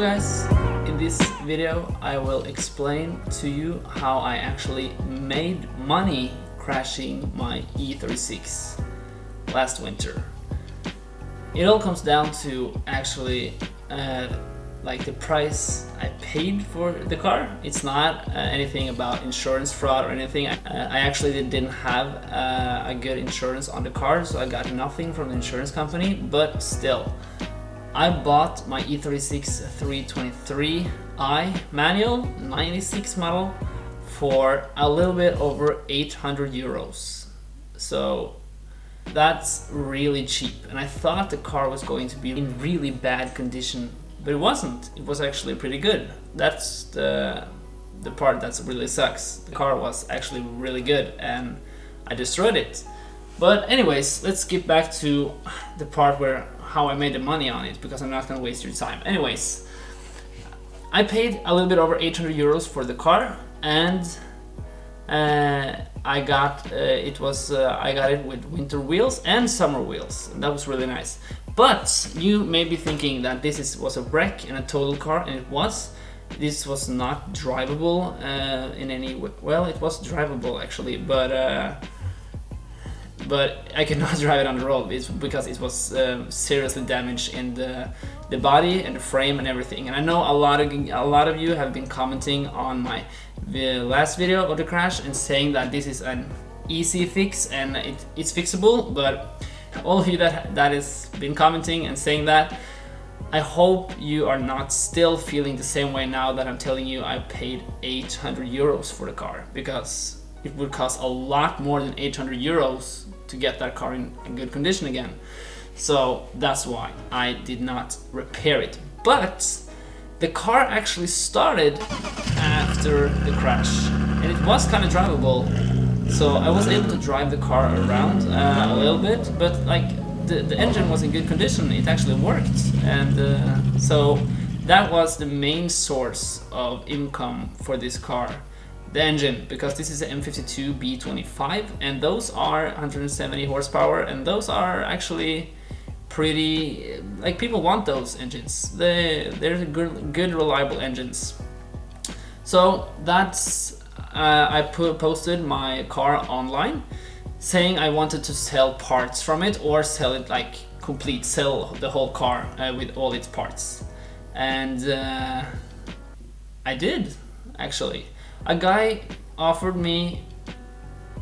guys, in this video I will explain to you how I actually made money crashing my E36 last winter. It all comes down to actually like the price I paid for the car. It's not anything about insurance fraud or anything. I actually didn't have a good insurance on the car, so I got nothing from the insurance company, but still. I bought my E36 323i manual 96 model for a little bit over 800 euros. So that's really cheap, and I thought the car was going to be in really bad condition, but it wasn't. It was actually pretty good. That's the part that really sucks. The car was actually really good and I destroyed it. But anyways, let's get back to the part where how I made the money on it, because I'm not gonna waste your time. Anyways, I paid a little bit over 800 euros for the car, and I got it with winter wheels and summer wheels, and that was really nice. But you may be thinking that this was a wreck and a total car, and it was. This was not drivable in any way. Well, it was drivable actually, but I could not drive it on the road because it was seriously damaged in the body and the frame and everything. And I know a lot of you have been commenting on my last video of the crash and saying that this is an easy fix and it's fixable. But all of you that has been commenting and saying that, I hope you are not still feeling the same way now that I'm telling you I paid 800 euros for the car, because it would cost a lot more than 800 euros to get that car in good condition again. So that's why I did not repair it. But the car actually started after the crash, and it was kind of drivable. So I was able to drive the car around a little bit, but like the engine was in good condition. It actually worked, and so that was the main source of income for this car. The engine, because this is an M52 B25, and those are 170 horsepower, and those are actually pretty, like, people want those engines. They're good reliable engines. So that's I posted my car online saying I wanted to sell parts from it, or sell it like complete, sell the whole car with all its parts, and I did actually. A guy offered me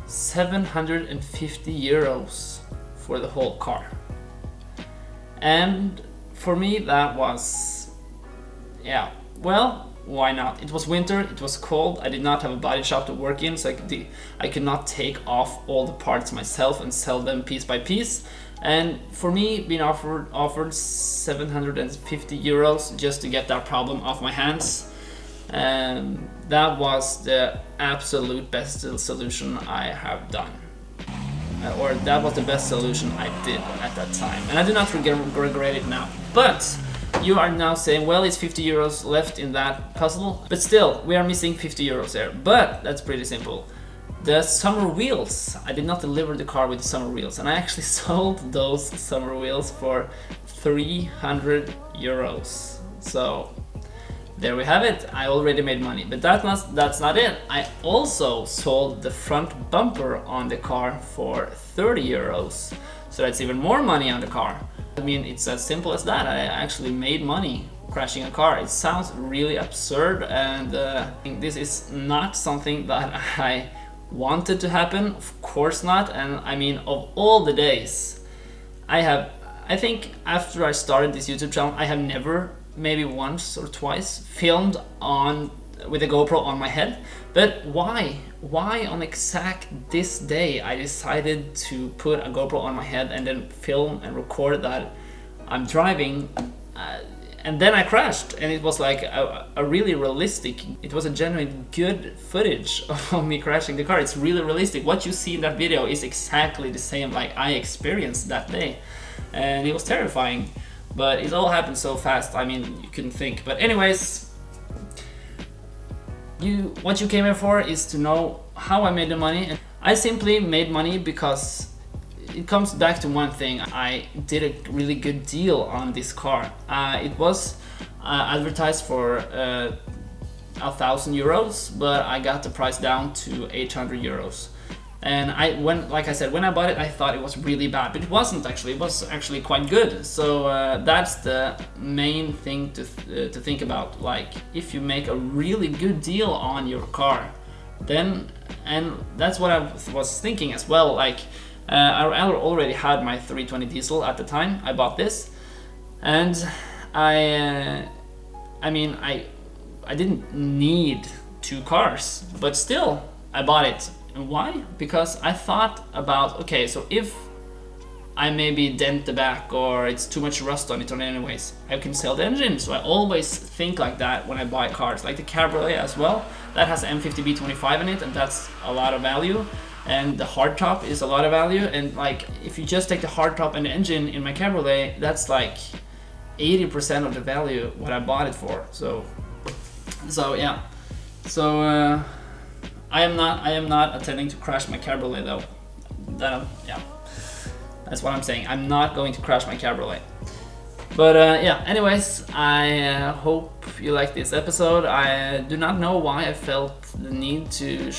750 euros for the whole car. And for me that was, yeah, well, why not? It was winter, it was cold, I did not have a body shop to work in, so I could not take off all the parts myself and sell them piece by piece. And for me, being offered 750 euros just to get that problem off my hands, that was the absolute best solution I have done, or that was the best solution I did at that time, and I do not regret it now. But you are now saying, well, it's 50 euros left in that puzzle, but still we are missing 50 euros there. But that's pretty simple. The summer wheels, I did not deliver the car with the summer wheels, and I actually sold those summer wheels for 300 euros. So there we have it. I already made money, but that's not it. I also sold the front bumper on the car for 30 euros. So that's even more money on the car. I mean, it's as simple as that. I actually made money crashing a car. It sounds really absurd, and this is not something that I wanted to happen. Of course not. And I mean, of all the days, I think after I started this YouTube channel, I have never, maybe once or twice, filmed with a GoPro on my head. But why on exact this day I decided to put a GoPro on my head and then film and record that I'm driving, and then I crashed, and it was like a really realistic, it was a genuine good footage of me crashing the car. It's really realistic. What you see in that video is exactly the same like I experienced that day, and it was terrifying. But it all happened so fast, I mean, you couldn't think. But anyways, what you came here for is to know how I made the money. And I simply made money because it comes back to one thing. I did a really good deal on this car. It was advertised for 1,000 euros, but I got the price down to 800 euros. And like I said, when I bought it, I thought it was really bad, but it wasn't actually. It was actually quite good. So that's the main thing to think about. Like, if you make a really good deal on your car, then, and that's what I was thinking as well. Like, I already had my 320 diesel at the time I bought this, and I mean, I didn't need 2 cars, but still I bought it. And why? Because I thought about, okay, so if I maybe dent the back or it's too much rust on it, or anyways, I can sell the engine. So I always think like that when I buy cars, like the Cabriolet as well. That has an M50B25 in it, and that's a lot of value. And the hardtop is a lot of value. And like, if you just take the hardtop and the engine in my Cabriolet, that's like 80% of the value what I bought it for. So yeah. So I am not intending to crash my Cabriolet though. Yeah, that's what I'm saying. I'm not going to crash my Cabriolet. But yeah, anyways, I hope you like this episode. I do not know why I felt the need to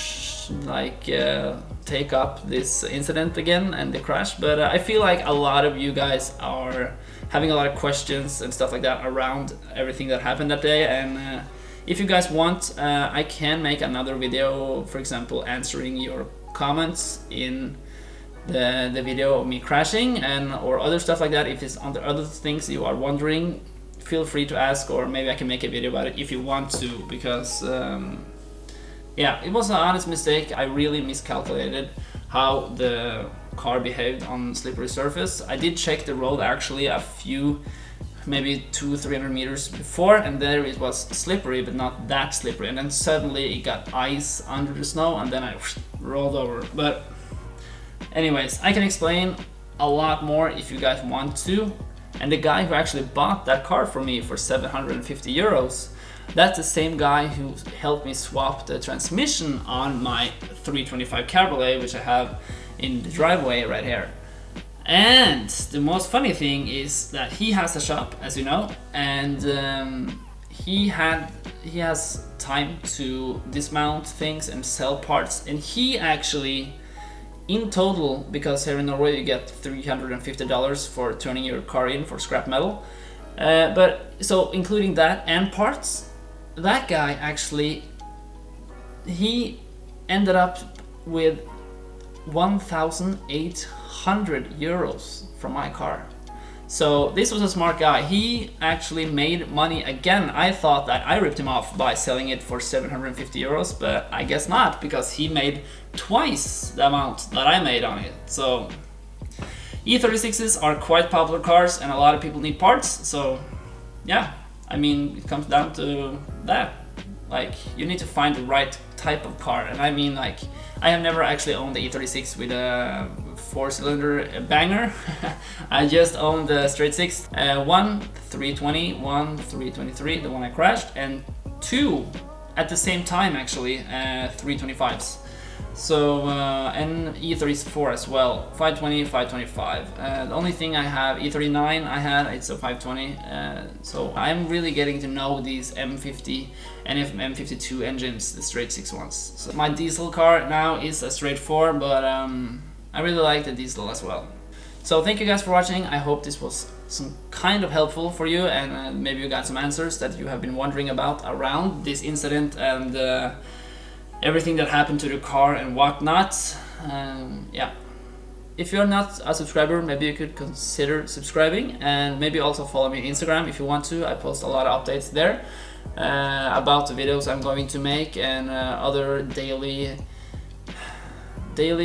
take up this incident again and the crash, but I feel like a lot of you guys are having a lot of questions and stuff like that around everything that happened that day. And if you guys want, I can make another video, for example, answering your comments in the video of me crashing, and or other stuff like that. If there's other things you are wondering, feel free to ask, or maybe I can make a video about it if you want to, because yeah, it was an honest mistake. I really miscalculated how the car behaved on slippery surface. I did check the road actually a few, maybe 200-300 meters before, and there it was slippery, but not that slippery, and then suddenly it got ice under the snow, and then I rolled over. But anyways, I can explain a lot more if you guys want to. And the guy who actually bought that car for me for 750 euros, that's the same guy who helped me swap the transmission on my 325 Cabriolet, which I have in the driveway right here. And the most funny thing is that he has a shop, as you know, and he has time to dismount things and sell parts. And he actually, in total, because here in Norway you get $350 for turning your car in for scrap metal, but so including that and parts, that guy actually, he ended up with 1,800 euros from my car. So this was a smart guy. He actually made money again. I thought that I ripped him off by selling it for 750 euros, but I guess not, because he made twice the amount that I made on it. So E36s are quite popular cars, and a lot of people need parts. So yeah, I mean, it comes down to that. Like, you need to find the right type of car. And I mean, like, I have never actually owned the E36 with a 4-cylinder banger. I just owned the straight 6, one 320, one 323, the one I crashed, and 2 at the same time actually, 325s. So and E34 as well, 520, 525. The only thing I have, E39 I had, it's a 520. So I'm really getting to know these M50 and M52 engines, the straight 6 ones. So my diesel car now is a straight 4, but I really like the diesel as well. So thank you guys for watching. I hope this was some kind of helpful for you, and maybe you got some answers that you have been wondering about around this incident and everything that happened to the car and whatnot. Yeah, if you're not a subscriber, maybe you could consider subscribing, and maybe also follow me on Instagram if you want to. I post a lot of updates there about the videos I'm going to make, and other daily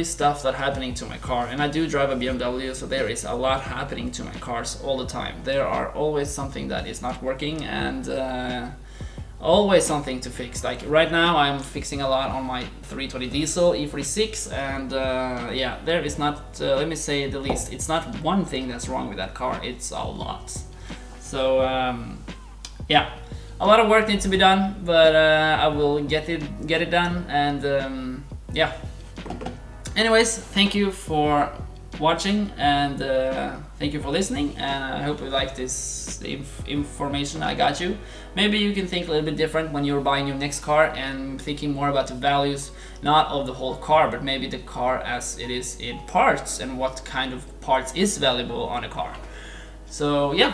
stuff that's happening to my car. And I do drive a BMW, so there is a lot happening to my cars all the time. There are always something that is not working, and always something to fix. Like right now I'm fixing a lot on my 320 diesel E36, and yeah, there is not, let me say the least, it's not one thing that's wrong with that car, it's a lot. So yeah, a lot of work needs to be done, but I will get it done. And yeah, anyways, thank you for watching, and thank you for listening, and I hope you like this information I got you. Maybe you can think a little bit different when you're buying your next car and thinking more about the values, not of the whole car, but maybe the car as it is in parts and what kind of parts is valuable on a car. So yeah,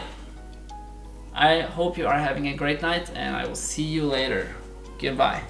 I hope you are having a great night, and I will see you later. Goodbye.